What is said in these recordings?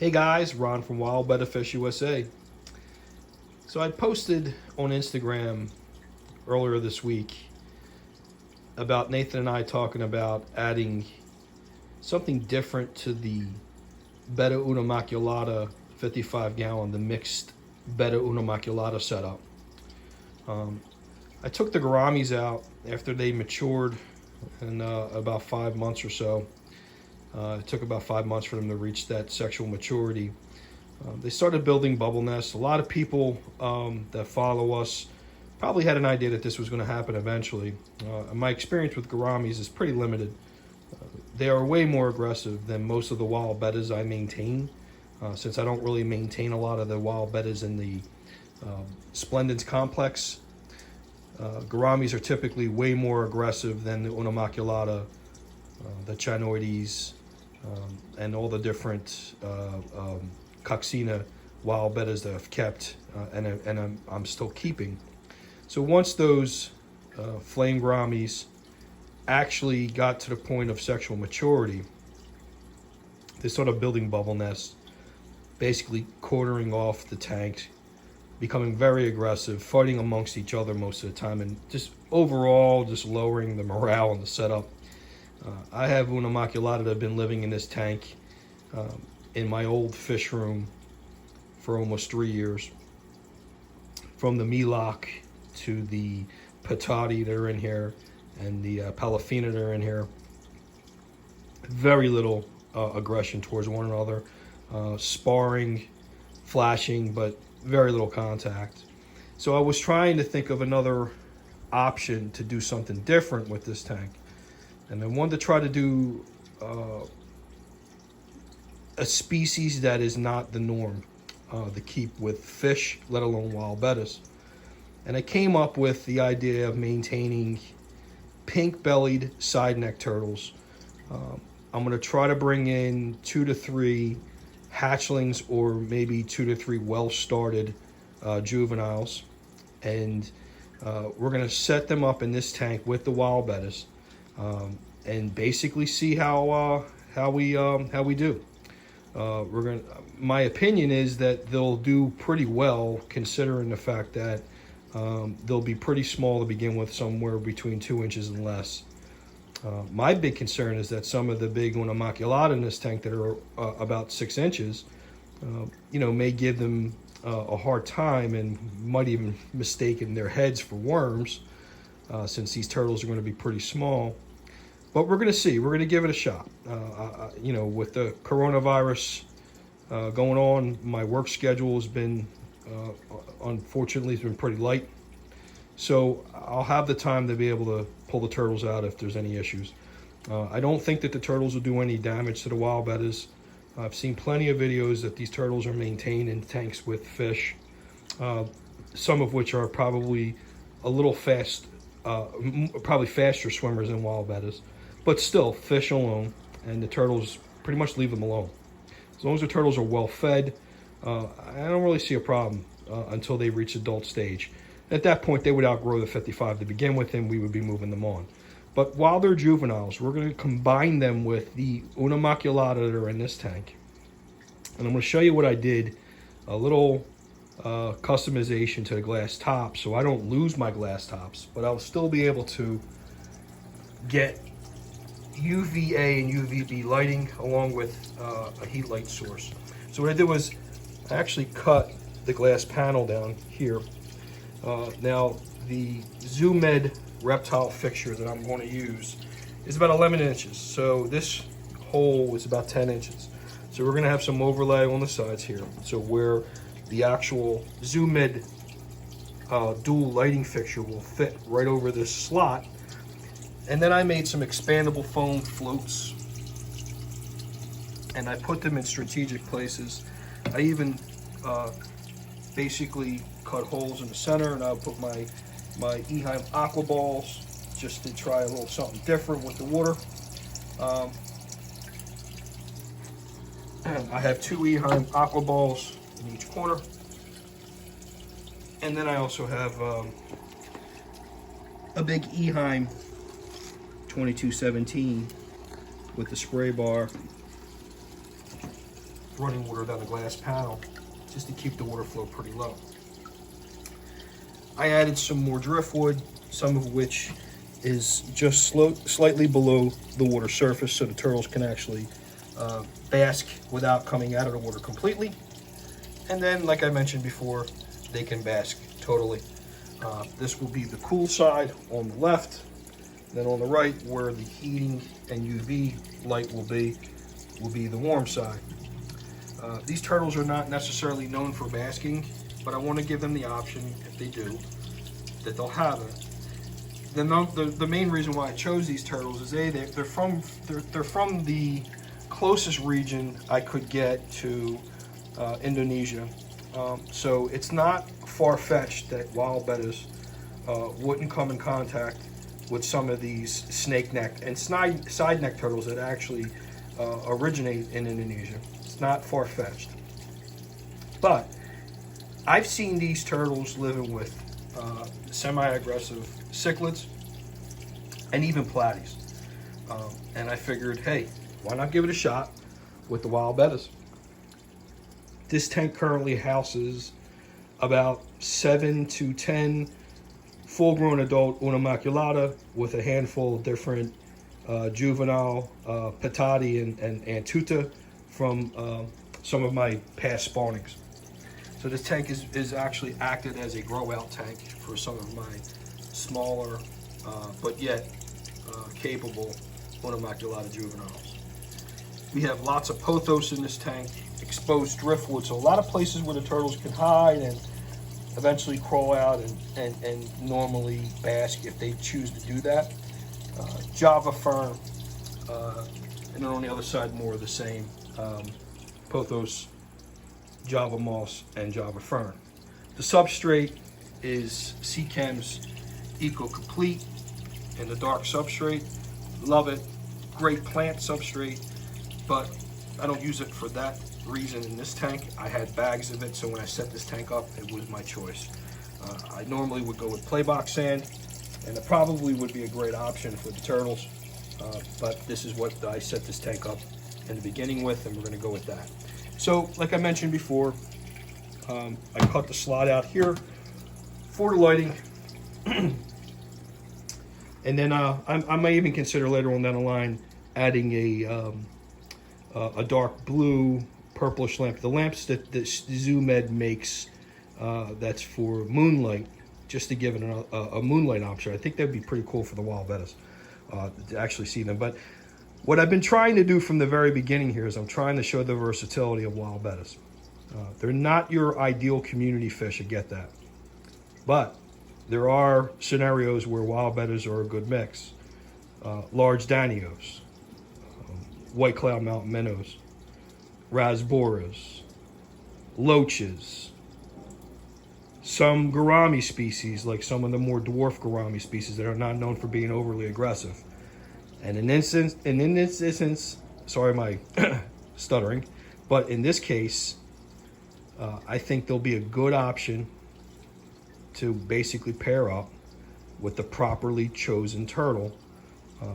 Hey guys, Ron from Wild Betta Fish USA. So I posted on Instagram earlier this week about Nathan and I talking about adding something different to the Betta unimaculata 55-gallon, the mixed Betta unimaculata setup. I took the gouramis out after they matured in about 5 months or so. It took about 5 months for them to reach that sexual maturity. They started building bubble nests. A lot of people that follow us probably had an idea that this was going to happen eventually. My experience with gouramis is pretty limited. They are way more aggressive than most of the wild bettas I maintain, since I don't really maintain a lot of the wild bettas in the Splendens complex. Gouramis are typically way more aggressive than the unimaculata, the chinoides, and all the different coxina wild bettas that I've kept and I'm still keeping. So once those flame gouramis actually got to the point of sexual maturity, they started building bubble nests, basically quartering off the tank, becoming very aggressive, fighting amongst each other most of the time, and just overall just lowering the morale in the setup. I have unimaculata that have been living in this tank in my old fish room for almost 3 years. From the Milok to the Patati that are in here and the Palafina that are in here. Very little aggression towards one another. Sparring, flashing, but very little contact. So I was trying to think of another option to do something different with this tank. And I wanted to try to do a species that is not the norm to keep with fish, let alone wild bettas. And I came up with the idea of maintaining pink-bellied side neck turtles. I'm going to try to bring in 2 to 3 hatchlings or maybe 2 to 3 well-started juveniles. And we're going to set them up in this tank with the wild bettas. And basically see how we do. My opinion is that they'll do pretty well, considering the fact that they'll be pretty small to begin with, somewhere between 2 inches and less. My big concern is that some of the big unimaculata in this tank that are about 6 inches, may give them a hard time and might even mistaken their heads for worms, since these turtles are going to be pretty small. But we're going to see. We're going to give it a shot. With the coronavirus going on, my work schedule has been, unfortunately, it's been pretty light. So I'll have the time to be able to pull the turtles out if there's any issues. I don't think that the turtles will do any damage to the wild bettas. I've seen plenty of videos that these turtles are maintained in tanks with fish, some of which are probably a little fast, probably faster swimmers than wild bettas. But still, fish alone, and the turtles, pretty much leave them alone. As long as the turtles are well fed, I don't really see a problem until they reach adult stage. At that point, they would outgrow the 55 to begin with, and we would be moving them on. But while they're juveniles, we're going to combine them with the unimaculata that are in this tank. And I'm going to show you what I did, a little customization to the glass top, so I don't lose my glass tops, but I'll still be able to get UVA and UVB lighting along with a heat light source. So what I did was I actually cut the glass panel down here. Now the ZooMed reptile fixture that I'm going to use is about 11 inches. So this hole is about 10 inches. So we're going to have some overlay on the sides here. So where the actual ZooMed dual lighting fixture will fit right over this slot. And then I made some expandable foam floats, and I put them in strategic places. I even basically cut holes in the center, and I'll put my Eheim aqua balls just to try a little something different with the water. I have 2 Eheim aqua balls in each corner, and then I also have a big Eheim 2217 with the spray bar running water down the glass panel just to keep the water flow pretty low. I added some more driftwood, some of which is just slightly below the water surface so the turtles can actually bask without coming out of the water completely. And then, like I mentioned before, they can bask totally. This will be the cool side on the left. Then on the right, where the heating and UV light will be the warm side. These turtles are not necessarily known for basking, but I want to give them the option, if they do, that they'll have it. The main reason why I chose these turtles is they're from the closest region I could get to Indonesia. So it's not far-fetched that wild bettas wouldn't come in contact with some of these snake-necked and side-neck turtles that actually originate in Indonesia. It's not far-fetched. But I've seen these turtles living with semi-aggressive cichlids and even platies. And I figured, hey, why not give it a shot with the wild bettas? This tank currently houses about 7 to 10 full-grown adult unimaculata with a handful of different juvenile petati and tuta from some of my past spawnings. So this tank is actually acted as a grow-out tank for some of my smaller but yet capable unimaculata juveniles. We have lots of pothos in this tank, exposed driftwood, so a lot of places where the turtles can hide and eventually crawl out and normally bask if they choose to do that. Java fern, and then on the other side more of the same, pothos, Java moss, and Java fern. The substrate is Seachem's Eco Complete in the dark substrate. Love it, great plant substrate, but I don't use it for that reason in this tank. I had bags of it, so when I set this tank up, it was my choice. I normally would go with playbox sand, and it probably would be a great option for the turtles, but this is what I set this tank up in the beginning with, and we're going to go with that. So, like I mentioned before, I cut the slot out here for the lighting, and then I may even consider later on down the line adding a dark blue purplish lamp. The lamps that the ZoomEd makes, that's for moonlight, just to give it a moonlight option. I think that'd be pretty cool for the wild bettas to actually see them. But what I've been trying to do from the very beginning here is I'm trying to show the versatility of wild bettas. They're not your ideal community fish, I get that. But there are scenarios where wild bettas are a good mix. Large danios, white cloud mountain minnows, rasboras, loaches, some gourami species, like some of the more dwarf gourami species that are not known for being overly aggressive. And in this instance, sorry my stuttering, but in this case, I think there'll be a good option to basically pair up with the properly chosen turtle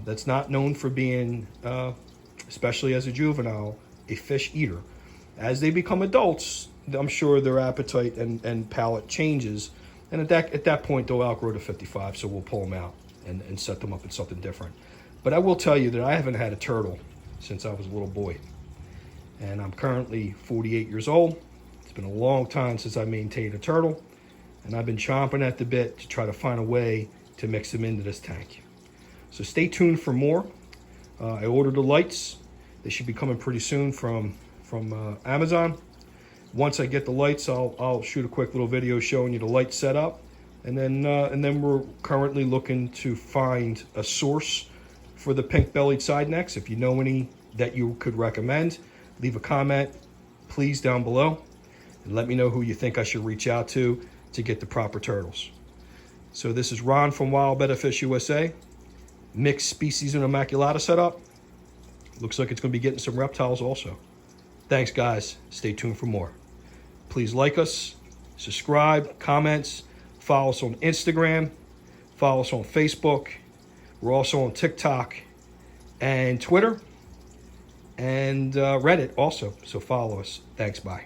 that's not known for being, especially as a juvenile, a fish eater. As they become adults, I'm sure their appetite and palate changes, and at that point they'll outgrow to 55, so we'll pull them out and set them up in something different. But I will tell you that I haven't had a turtle since I was a little boy, and I'm currently 48 years old. It's been a long time since I maintained a turtle, and I've been chomping at the bit to try to find a way to mix them into this tank. So stay tuned for more. I ordered the lights. They should be coming pretty soon from Amazon. Once I get the lights, I'll shoot a quick little video showing you the light setup, and then we're currently looking to find a source for the pink-bellied side necks. If you know any that you could recommend, leave a comment, please, down below, and let me know who you think I should reach out to get the proper turtles. So this is Ron from Wild Betta Fish USA. Mixed species unimaculata setup. Looks like it's going to be getting some reptiles also. Thanks, guys. Stay tuned for more. Please like us, subscribe, comments, follow us on Instagram, follow us on Facebook. We're also on TikTok and Twitter. and Reddit also. So follow us. Thanks. Bye.